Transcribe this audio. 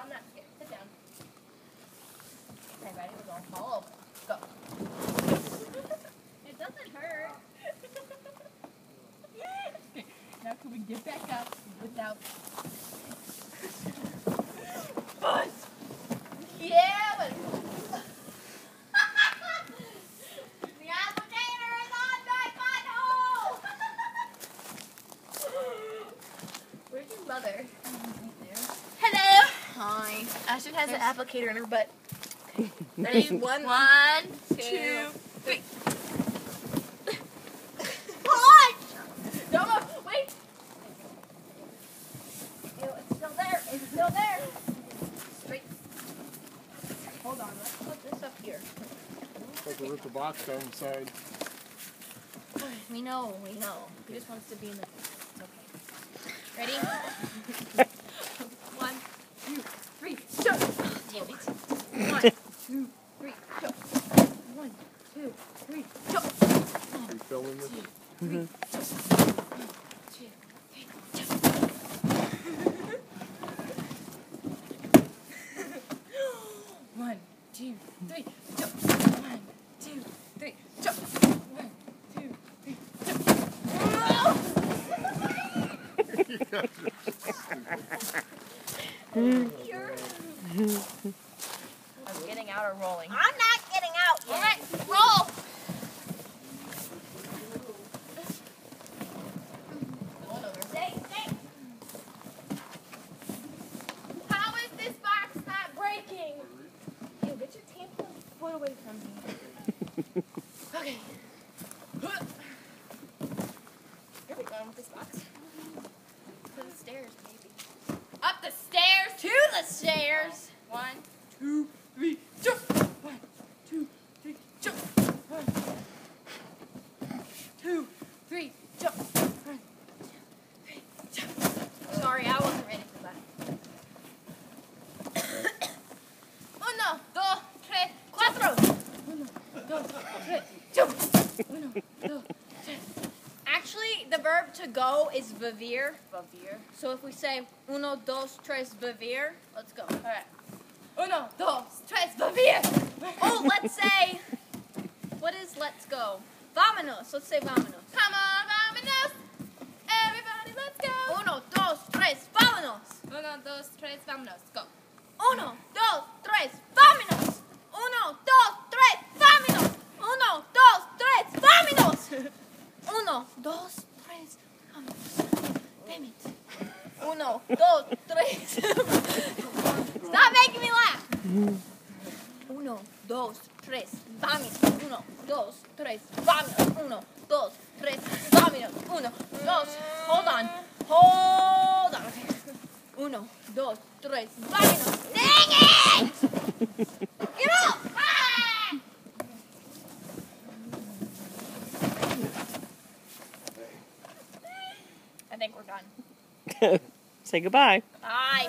I'm not scared. Sit down. Okay, ready? We're going fall over. Go. It doesn't hurt. Now can we get back up without... But... Yeah, but... The applicator is on my butthole! Where's your mother? Right there. Hello! Hi. Ashton has an applicator in her butt. Okay. Ready? One, two, three. No, wait! Ew, it's still there. It's still there. Straight. Hold on, let's put this up here. Have to rip the box down the side. We know. He just wants to be in the... It's okay. Ready? 1, 2, 3, go! Oh, damn it. 1, 2, 3, go. 1, 2, 3, go. Are you filming this? 2, 3, go. 1, 2, 3, jump. 1, 2, 3, jump. 1, 2, 3, jump. I'm getting out or rolling? I'm not getting out yet. All right, roll. Stay. How is this box not breaking? Ew, get your tampon foot away from me. Okay. Where are we going with this box? To the stairs, maybe. Up the stairs, to the stairs. 1, 2, 3, jump. 1, 2, 3, jump. 1, 2, 3, jump. 1, 2, 3, jump. Sorry, I wasn't ready for that. 1, 2, 3, 4. 1, 2, 3, jump. 1, 2, 3. Actually, the verb to go is vivir. So if we say 1, 2, 3, vivir, let's go. All right. 1, 2, 3, vivir. Oh, let's say, what is let's go? Vámonos. Let's say vámonos. Come on, vámonos. Everybody, let's go. 1, 2, 3, vámonos. 1, 2, 3, vámonos. Go. 1, 2, 3, vámonos. 1, 2, 3, vámonos. 1, 2, 3, vámonos. 1, 2, 3, vámonos. Damn it. 1, 2, 3. Stop making me laugh. 1, 2, 3, vámonos. 1, 2, 3, vámonos. 1, 2, 3, vámonos. 1, 2, hold on. Okay. 1, 2, 3, vámonos. Dang it! Get up! Ah! I think we're done. Say goodbye. Bye.